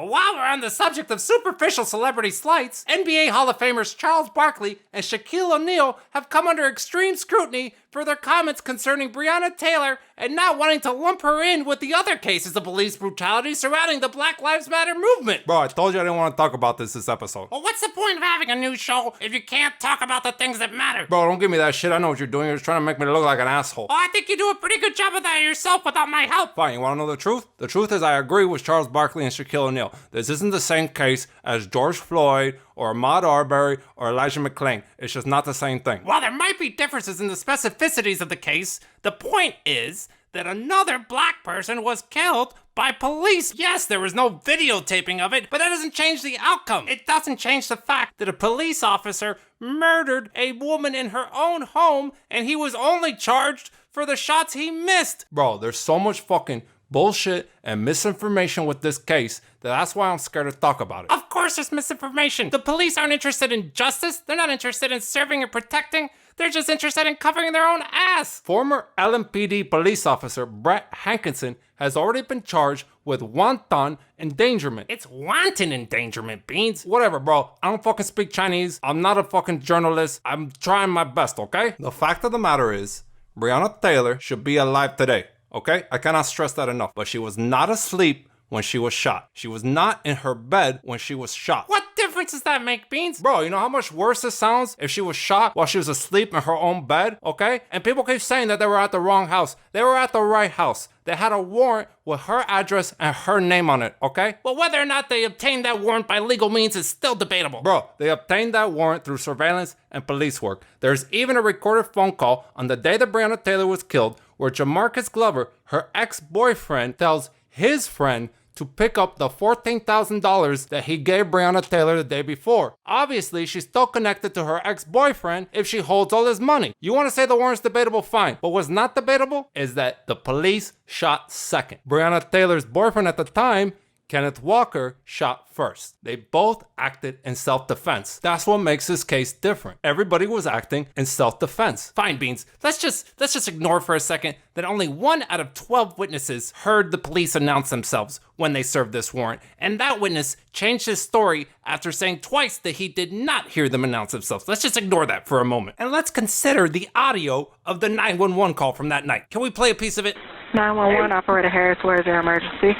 Well, while we're on the subject of superficial celebrity slights, NBA Hall of Famers Charles Barkley and Shaquille O'Neal have come under extreme scrutiny for their comments concerning Breonna Taylor and not wanting to lump her in with the other cases of police brutality surrounding the Black Lives Matter movement. Bro, I told you I didn't want to talk about this episode. Well, what's the point of having a news show if you can't talk about the things that matter? Bro, don't give me that shit. I know what you're doing. You're just trying to make me look like an asshole. Oh, I think you do a pretty good job of that yourself without my help. Fine, you want to know the truth? The truth is I agree with Charles Barkley and Shaquille O'Neal. This isn't the same case as George Floyd or Ahmaud Arbery or Elijah McClain. It's just not the same thing. While there might be differences in the specificities of the case, the point is that another black person was killed by police. Yes, there was no videotaping of it, but that doesn't change the outcome. It doesn't change the fact that a police officer murdered a woman in her own home, and he was only charged for the shots he missed. Bro, there's so much fucking bullshit and misinformation with this case that's why I'm scared to talk about it. Of course there's misinformation. The police aren't interested in justice. They're not interested in serving and protecting. They're just interested in covering their own ass. Former LMPD police officer Brett Hankinson has already been charged with wanton endangerment. It's wanton endangerment, Beans. Whatever, bro. I don't fucking speak Chinese. I'm not a fucking journalist. I'm trying my best, okay? The fact of the matter is, Breonna Taylor should be alive today, okay? I cannot stress that enough. But she was not asleep when she was shot. She was not in her bed when she was shot. What difference does that make, Beans? Bro, you know how much worse it sounds if she was shot while she was asleep in her own bed, okay? And people keep saying that they were at the wrong house. They were at the right house. They had a warrant with her address and her name on it, okay? Well, whether or not they obtained that warrant by legal means is still debatable. Bro, they obtained that warrant through surveillance and police work. There's even a recorded phone call on the day that Breonna Taylor was killed where Jamarcus Glover, her ex-boyfriend, tells his friend to pick up the $14,000 that he gave Breonna Taylor the day before. Obviously, she's still connected to her ex-boyfriend if she holds all his money. You want to say the warrant's debatable? Fine. But what's not debatable is that the police shot second. Breonna Taylor's boyfriend at the time, Kenneth Walker, shot first. They both acted in self-defense. That's what makes this case different. Everybody was acting in self-defense. Fine, Beans. Let's just ignore for a second that only 1 out of 12 witnesses heard the police announce themselves when they served this warrant. And that witness changed his story after saying twice that he did not hear them announce themselves. Let's just ignore that for a moment. And let's consider the audio of the 911 call from that night. Can we play a piece of it? 911, Operator Harris, where is your emergency?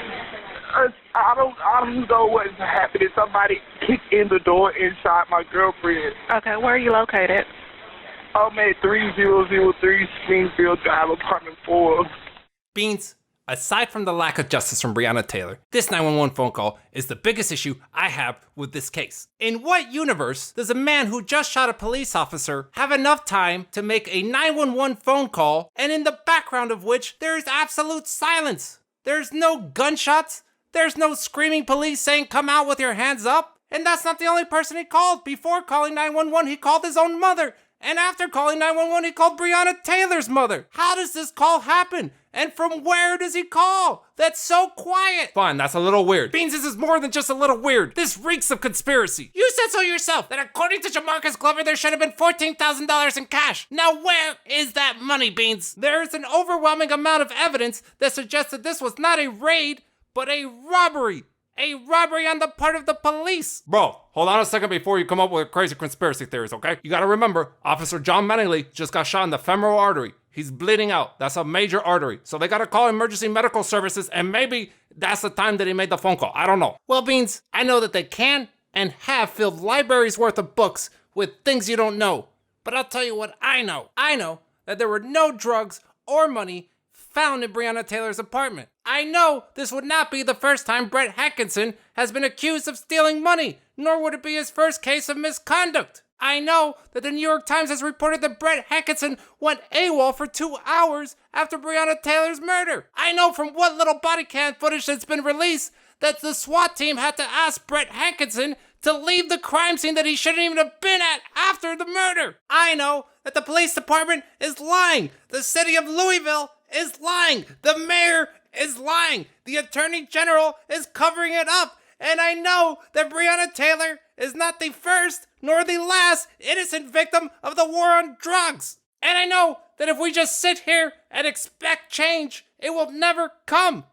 I don't know what's happening. Somebody kicked in the door inside my girlfriend. Okay, where are you located? I'm at 3003 Springfield Drive, apartment 4. Beans, aside from the lack of justice from Breonna Taylor, this 911 phone call is the biggest issue I have with this case. In what universe does a man who just shot a police officer have enough time to make a 911 phone call, and in the background of which there is absolute silence? There's no gunshots. There's no screaming police saying, "Come out with your hands up." And that's not the only person he called. Before calling 911, he called his own mother. And after calling 911, he called Breonna Taylor's mother. How does this call happen? And from where does he call? That's so quiet. Fine, that's a little weird. Beans, this is more than just a little weird. This reeks of conspiracy. You said so yourself, that according to Jamarcus Glover, there should have been $14,000 in cash. Now where is that money, Beans? There is an overwhelming amount of evidence that suggests that this was not a raid, but a robbery. A robbery on the part of the police. Bro, hold on a second before you come up with crazy conspiracy theories, okay? You gotta remember, Officer John Mattingly just got shot in the femoral artery. He's bleeding out. That's a major artery. So they gotta call emergency medical services, and maybe that's the time that he made the phone call. I don't know. Well, Beans, I know that they can and have filled libraries worth of books with things you don't know. But I'll tell you what I know. I know that there were no drugs or money found in Breonna Taylor's apartment. I know this would not be the first time Brett Hankinson has been accused of stealing money, nor would it be his first case of misconduct. I know that the New York Times has reported that Brett Hankinson went AWOL for 2 hours after Breonna Taylor's murder. I know from what little body cam footage that's been released that the SWAT team had to ask Brett Hankinson to leave the crime scene that he shouldn't even have been at after the murder. I know that the police department is lying. The city of Louisville is lying. The mayor is lying. The attorney general is covering it up. And I know that Breonna Taylor is not the first nor the last innocent victim of the war on drugs. And I know that if we just sit here and expect change, it will never come.